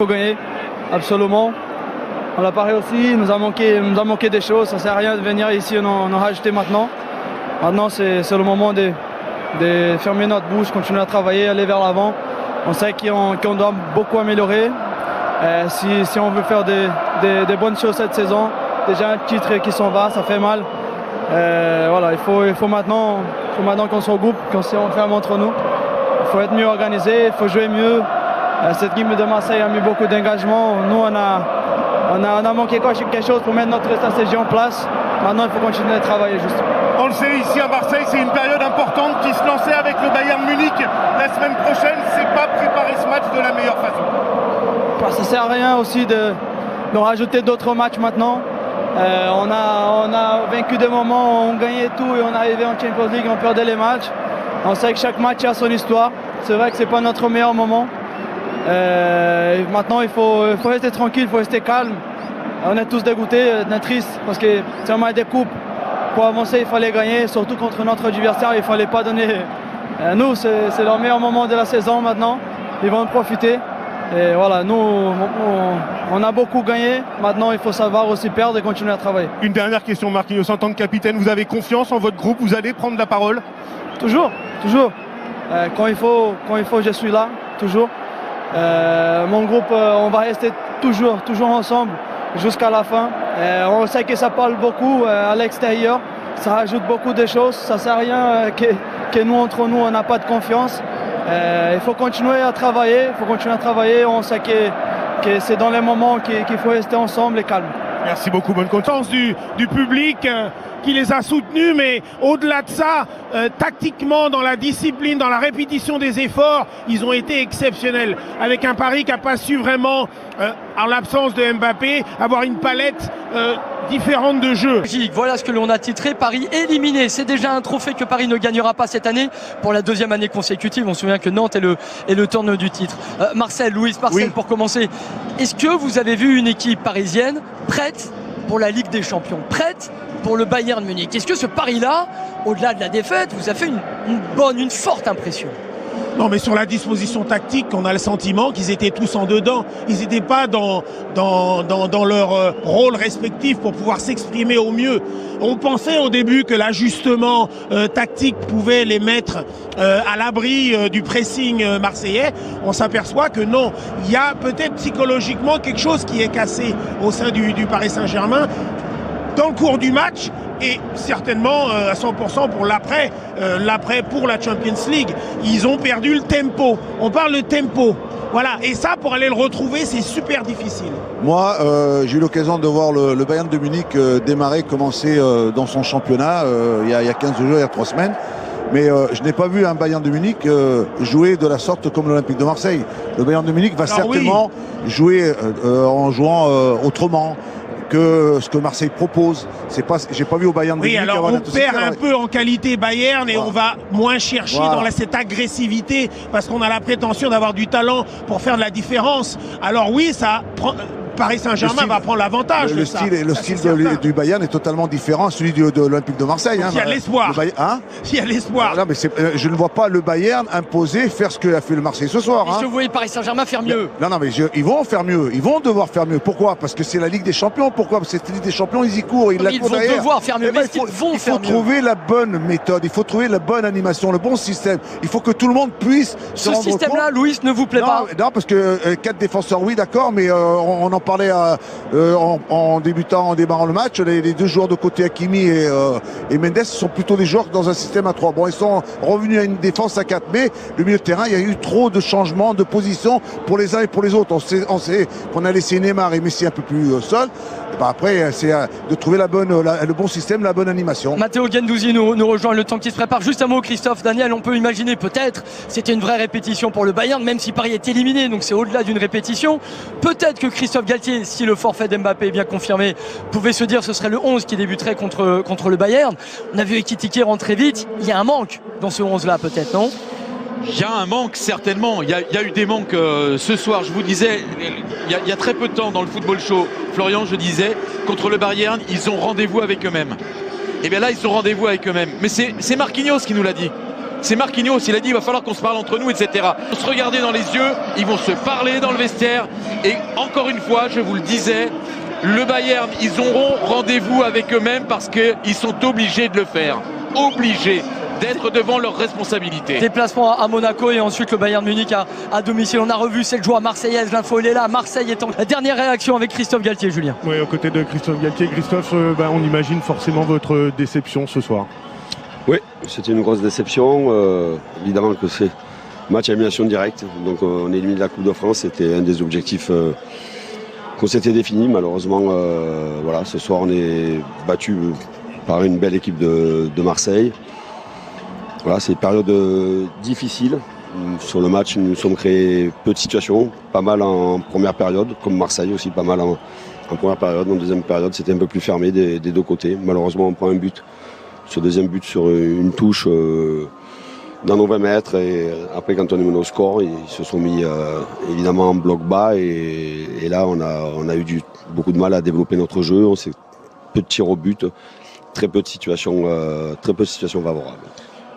Il faut gagner, absolument. On l'a parlé aussi, il nous a manqué des choses. Ça ne sert à rien de venir ici et en rajouter maintenant. Maintenant, c'est le moment de fermer notre bouche, continuer à travailler, aller vers l'avant. On sait qu'on doit beaucoup améliorer. Si on veut faire des bonnes choses cette saison, déjà un titre qui s'en va, ça fait mal. Voilà, il faut maintenant qu'on se regroupe, qu'on se ferme entre nous. Il faut être mieux organisé, il faut jouer mieux. Cette équipe de Marseille a mis beaucoup d'engagement. Nous, on a manqué quelque chose pour mettre notre stratégie en place. Maintenant, il faut continuer à travailler juste. On le sait, ici à Marseille, c'est une période importante qui se lançait avec le Bayern Munich la semaine prochaine. C'est pas préparer ce match de la meilleure façon. Ça ne sert à rien aussi de rajouter d'autres matchs maintenant. On a vaincu des moments où on gagnait tout et on arrivait en Champions League, on perdait les matchs. On sait que chaque match a son histoire. C'est vrai que ce n'est pas notre meilleur moment. Maintenant, il faut rester tranquille, il faut rester calme. On est tous dégoûtés, on est tristes parce que c'est un match de coupe. Pour avancer, il fallait gagner, surtout contre notre adversaire. Il ne fallait pas donner. Nous, c'est leur meilleur moment de la saison maintenant. Ils vont en profiter. Et voilà, nous, on a beaucoup gagné. Maintenant, il faut savoir aussi perdre et continuer à travailler. Une dernière question, Marquinhos. En tant que capitaine, vous avez confiance en votre groupe? Vous allez prendre la parole? Toujours. Quand il faut, je suis là, toujours. Mon groupe, on va rester toujours ensemble jusqu'à la fin. On sait que ça parle beaucoup à l'extérieur, ça rajoute beaucoup de choses. Ça ne sert à rien que nous, entre nous, on n'a pas de confiance. Il faut continuer à travailler, On sait que c'est dans les moments qu'il faut rester ensemble et calme. Merci beaucoup, bonne confiance du public qui les a soutenus, mais au-delà de ça, tactiquement, dans la discipline, dans la répétition des efforts, ils ont été exceptionnels. Avec un Paris qui n'a pas su vraiment, en l'absence de Mbappé, avoir une palette différente de jeu. Voilà ce que l'on a titré, Paris éliminé. C'est déjà un trophée que Paris ne gagnera pas cette année pour la deuxième année consécutive. On se souvient que Nantes est le tournoi du titre. Marcel, Oui. pour commencer, est-ce que vous avez vu une équipe parisienne prête pour la Ligue des Champions, prête pour le Bayern Munich? Est-ce que ce Paris-là, au-delà de la défaite, vous a fait une forte impression? Non, mais sur la disposition tactique, on a le sentiment qu'ils étaient tous en dedans. Ils n'étaient pas dans leur rôle respectif pour pouvoir s'exprimer au mieux. On pensait au début que l'ajustement tactique pouvait les mettre à l'abri du pressing marseillais. On s'aperçoit que non. Il y a peut-être psychologiquement quelque chose qui est cassé au sein du Paris Saint-Germain dans le cours du match. Et certainement à 100% pour l'après pour la Champions League. Ils ont perdu le tempo. On parle de tempo. Voilà. Et ça, pour aller le retrouver, c'est super difficile. Moi, j'ai eu l'occasion de voir le Bayern de Munich commencer dans son championnat il y a 15 jours, il y a 3 semaines. Mais je n'ai pas vu un Bayern de Munich jouer de la sorte comme l'Olympique de Marseille. Le Bayern de Munich va certainement jouer en jouant autrement que ce que Marseille propose. J'ai pas vu au Bayern de Munich. Oui, alors on perd un peu en qualité Bayern et on va moins chercher dans cette agressivité parce qu'on a la prétention d'avoir du talent pour faire de la différence. Alors oui, ça prend... Paris Saint-Germain va prendre l'avantage. Le style du Bayern est totalement différent à celui de l'Olympique de Marseille. Il y a l'espoir. Il y a l'espoir. Non, mais je ne vois pas le Bayern imposer faire ce que a fait le Marseille ce soir. Est-ce que vous voyez Paris Saint-Germain faire mieux? Non, mais ils vont faire mieux. Ils vont devoir faire mieux. Pourquoi? Parce que c'est la Ligue des Champions. Pourquoi? Parce que cette Ligue des Champions, ils y courent. Ils vont devoir faire mieux. Il faut trouver la bonne méthode. Il faut trouver la bonne animation, le bon système. Il faut que tout le monde puisse se rendre compte. Ce système-là, Louis, ne vous plaît pas? Non, parce que 4 défenseurs, oui, d'accord, mais on en parlait en démarrant le match. Les deux joueurs de côté, Hakimi et Mendes, sont plutôt des joueurs dans un système à 3. Bon, ils sont revenus à une défense à 4, mais le milieu de terrain, il y a eu trop de changements de position pour les uns et pour les autres. On sait qu'on a laissé Neymar et Messi un peu plus seuls. Après, c'est de trouver le bon système, la bonne animation. Matteo Guendouzi nous rejoint, le temps qui se prépare. Juste un mot, Christophe, Daniel, on peut imaginer peut-être c'était une vraie répétition pour le Bayern, même si Paris est éliminé, donc c'est au-delà d'une répétition. Peut-être que Christophe Galtier, si le forfait d'Mbappé est bien confirmé, pouvait se dire ce serait le 11 qui débuterait contre le Bayern. On a vu Ekitike rentrer vite, il y a un manque dans ce 11-là peut-être, non? Il y a un manque, certainement. Il y a eu des manques ce soir. Je vous disais, il y a très peu de temps dans le football show, Florian, je disais, contre le Bayern, ils ont rendez-vous avec eux-mêmes. Et bien là, ils ont rendez-vous avec eux-mêmes. Mais c'est Marquinhos qui nous l'a dit. C'est Marquinhos, il a dit il va falloir qu'on se parle entre nous, etc. On se regarder dans les yeux, ils vont se parler dans le vestiaire. Et encore une fois, je vous le disais, le Bayern, ils auront rendez-vous avec eux-mêmes parce qu'ils sont obligés de le faire. Obligés d'être devant leurs responsabilités. Déplacement à Monaco et ensuite le Bayern Munich à domicile. On a revu cette joie marseillaise, l'info elle est là. Marseille est en dernière réaction avec Christophe Galtier, Julien. Oui, aux côtés de Christophe Galtier. Christophe, on imagine forcément votre déception ce soir. Oui, c'était une grosse déception. Évidemment que c'est match à élimination directe. Donc on est éliminé de la Coupe de France. C'était un des objectifs qu'on s'était défini. Malheureusement, voilà, ce soir on est battu par une belle équipe de Marseille. Voilà, c'est une période difficile. Sur le match, nous nous sommes créés peu de situations, pas mal en première période, comme Marseille aussi, pas mal en première période. En deuxième période, c'était un peu plus fermé des deux côtés. Malheureusement, on prend un but, ce deuxième but sur une touche dans nos 20 mètres. Et après, quand on est mené au score, ils se sont mis évidemment en bloc bas. Et là, on a eu beaucoup de mal à développer notre jeu. On s'est peu de tirs au but, très peu de situations favorables.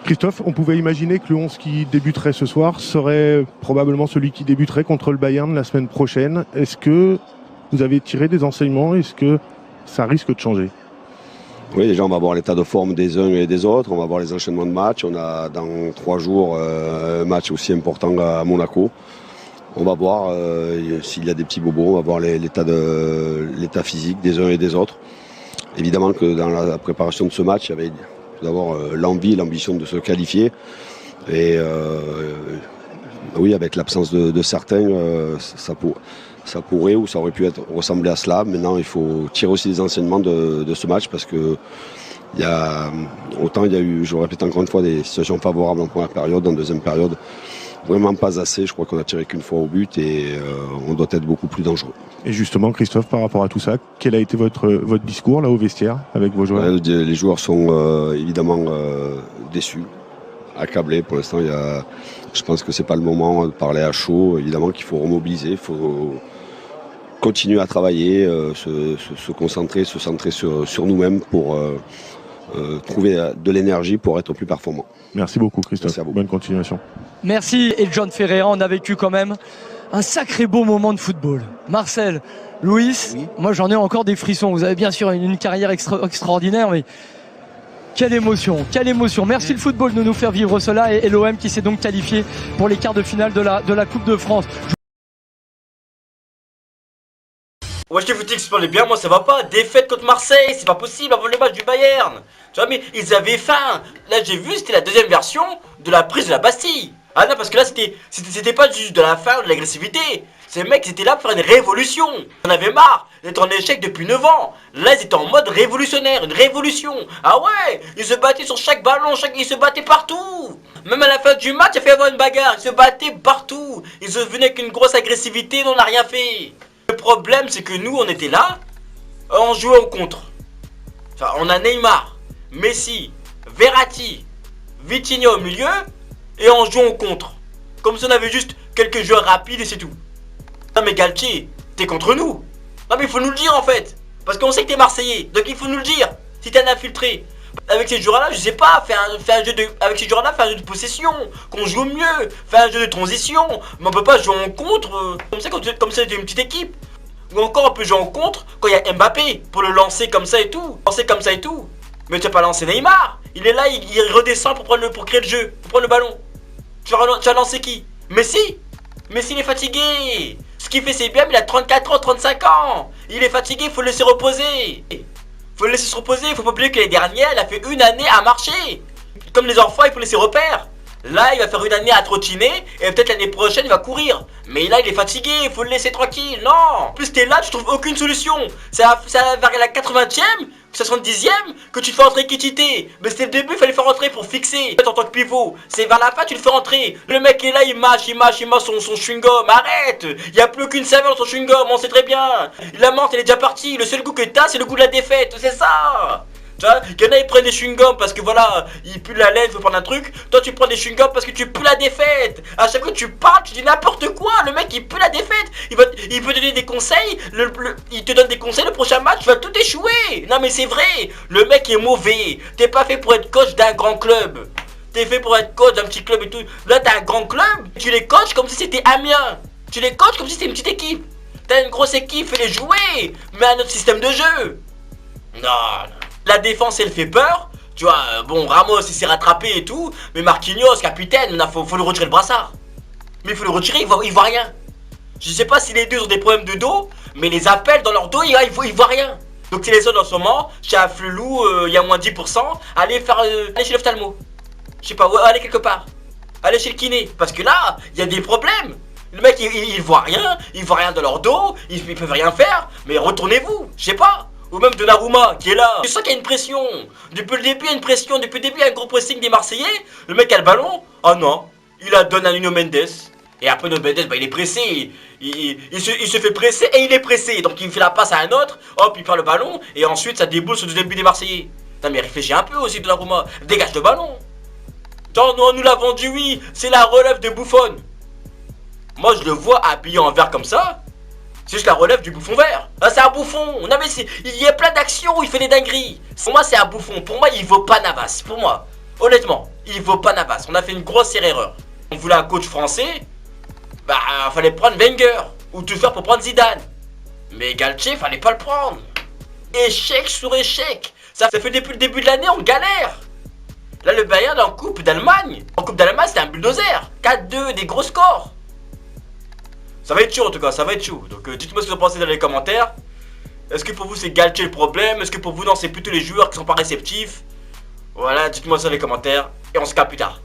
Christophe, on pouvait imaginer que le 11 qui débuterait ce soir serait probablement celui qui débuterait contre le Bayern la semaine prochaine. Est-ce que vous avez tiré des enseignements? Est-ce que ça risque de changer? Oui, déjà on va voir l'état de forme des uns et des autres, on va voir les enchaînements de matchs. On a dans 3 jours un match aussi important à Monaco. On va voir s'il y a des petits bobos, on va voir l'état physique des uns et des autres. Évidemment que dans la préparation de ce match, il y avait d'abord l'envie, l'ambition de se qualifier. Et oui, avec l'absence de certains, ça pourrait ou ça aurait pu ressembler à cela. Maintenant, il faut tirer aussi des enseignements de ce match parce que autant il y a eu, je le répète encore une fois, des situations favorables en première période, en deuxième période, vraiment pas assez. Je crois qu'on a tiré qu'une fois au but et on doit être beaucoup plus dangereux. Et justement, Christophe, par rapport à tout ça, quel a été votre discours là au vestiaire avec vos joueurs? Les joueurs sont évidemment déçus, accablés. Pour l'instant, je pense que c'est pas le moment de parler à chaud. Évidemment qu'il faut remobiliser, il faut continuer à travailler, se concentrer, se centrer sur nous-mêmes pour trouver de l'énergie pour être plus performant. Merci beaucoup, Christophe. Merci à vous. Bonne continuation. Merci. Et John Ferreira, on a vécu quand même un sacré beau moment de football. Marcel, Louis, oui. Moi j'en ai encore des frissons. Vous avez bien sûr une carrière extraordinaire, mais quelle émotion, quelle émotion. Merci le football de nous faire vivre cela et l'OM qui s'est donc qualifié pour les quarts de finale de la Coupe de France. Ouais, je te vous dis que c'est pas les bien, moi ça va pas. Défaite contre Marseille, c'est pas possible avant le match du Bayern. Tu vois, mais ils avaient faim. Là, j'ai vu, c'était la deuxième version de la prise de la Bastille. Ah non, parce que là, c'était pas juste de la faim ou de l'agressivité. Ces mecs, ils étaient là pour faire une révolution. On avait marre d'être en échec depuis 9 ans. Là, ils étaient en mode révolutionnaire, une révolution. Ah ouais, ils se battaient sur chaque ballon, ils se battaient partout. Même à la fin du match, il a fait avoir une bagarre. Ils se battaient partout. Ils venaient avec une grosse agressivité, on n'a rien fait. Le problème, c'est que nous, on était là, on jouait en contre. Enfin, on a Neymar, Messi, Verratti, Vitinha au milieu, et on joue en contre. Comme si on avait juste quelques joueurs rapides et c'est tout. Non mais Galtier, t'es contre nous. Non mais il faut nous le dire en fait. Parce qu'on sait que t'es Marseillais, donc il faut nous le dire. Si t'es un infiltré. Avec ces joueurs-là, je sais pas, faire un jeu de possession, qu'on joue mieux, faire un jeu de transition, mais on peut pas jouer en contre comme ça c'est une petite équipe. Ou encore on peut jouer en contre quand il y a Mbappé pour le lancer comme ça et tout. Mais tu vas pas lancer Neymar. Il est là, il redescend pour créer le jeu, pour prendre le ballon. Tu vas lancer qui? Messi, il est fatigué. Ce qu'il fait c'est bien, mais il a 34 ans, 35 ans. Il est fatigué, il faut le laisser reposer. Faut le laisser se reposer, il faut pas oublier que l'année dernière, il a fait une année à marcher. Comme les enfants, il faut laisser repère. Là, il va faire une année à trottiner, et peut-être l'année prochaine, il va courir. Mais là, il est fatigué, il faut le laisser tranquille. Non. En plus, t'es là, tu trouves aucune solution. Ça va vers la 80e, 70e, que tu fais entrer Kitité. Mais c'était le début, il fallait faire rentrer pour fixer. En tant que pivot, c'est vers la fin, tu le fais rentrer. Le mec est là, il mâche son chewing-gum. Arrête. Il n'y a plus aucune saveur dans son chewing-gum, on sait très bien. La menthe, elle est déjà partie. Le seul goût que t'as, c'est le goût de la défaite. C'est ça. Tu vois, il y en a, ils prennent des chewing-gums parce que voilà, ils puent la laine, il faut prendre un truc. Toi, tu prends des chewing-gums parce que tu pues la défaite. À chaque fois que tu parles, tu dis n'importe quoi. Le mec, il pue la défaite. Il peut donner des conseils. Il te donne des conseils. Le prochain match, tu vas tout échouer. Non, mais c'est vrai. Le mec est mauvais. T'es pas fait pour être coach d'un grand club. T'es fait pour être coach d'un petit club et tout. Là, t'as un grand club. Tu les coaches comme si c'était Amiens. Tu les coaches comme si c'était une petite équipe. T'as une grosse équipe, fais-les jouer. Mais à notre système de jeu. Non. La défense, elle fait peur. Tu vois, bon, Ramos, il s'est rattrapé et tout. Mais Marquinhos, capitaine, faut lui retirer le brassard. Mais il faut le retirer, il voit rien. Je sais pas si les deux ont des problèmes de dos, mais les appels dans leur dos, il voit rien. Donc c'est les autres en ce moment, chez Afflelou, il y a moins 10%, allez chez l'ophtalmo. Je sais pas, allez quelque part. Allez chez le kiné, parce que là, il y a des problèmes. Le mec, il voit rien dans leur dos, ils peuvent rien faire, mais retournez-vous, je sais pas. Ou même Donnarumma qui est là. Tu sens qu'il y a une pression. Depuis le début, il y a une pression. Depuis le début, il y a un gros pressing des Marseillais. Le mec a le ballon. Oh non, il la donne à Nuno Mendes. Et après Nuno Mendes, bah, il est pressé. Il se fait presser et il est pressé. Donc il fait la passe à un autre. Hop, il perd le ballon. Et ensuite, ça déboule sur le deuxième but des Marseillais. Putain, mais réfléchis un peu aussi, Donnarumma. Dégage le ballon. Tant nous l'a vendu, oui. C'est la relève de Buffon. Moi, je le vois habillé en vert comme ça. C'est juste la relève du bouffon vert. Ah, c'est un bouffon. Non, mais il y a plein d'actions où il fait des dingueries. Pour moi, c'est un bouffon. Pour moi, il vaut pas Navas. Pour moi, honnêtement, il vaut pas Navas. On a fait une grosse erreur. On voulait un coach français. Bah, fallait prendre Wenger. Ou tout faire pour prendre Zidane. Mais Galtier, fallait pas le prendre. Échec sur échec. Ça fait depuis le début de l'année, on galère. Là, le Bayern en Coupe d'Allemagne. En Coupe d'Allemagne, c'était un bulldozer. 4-2, des gros scores. Ça va être chaud en tout cas, ça va être chaud. Donc dites-moi ce que vous pensez dans les commentaires. Est-ce que pour vous c'est Galtier le problème? Est-ce que pour vous non, c'est plutôt les joueurs qui sont pas réceptifs? Voilà, dites-moi ça dans les commentaires. Et on se capte plus tard.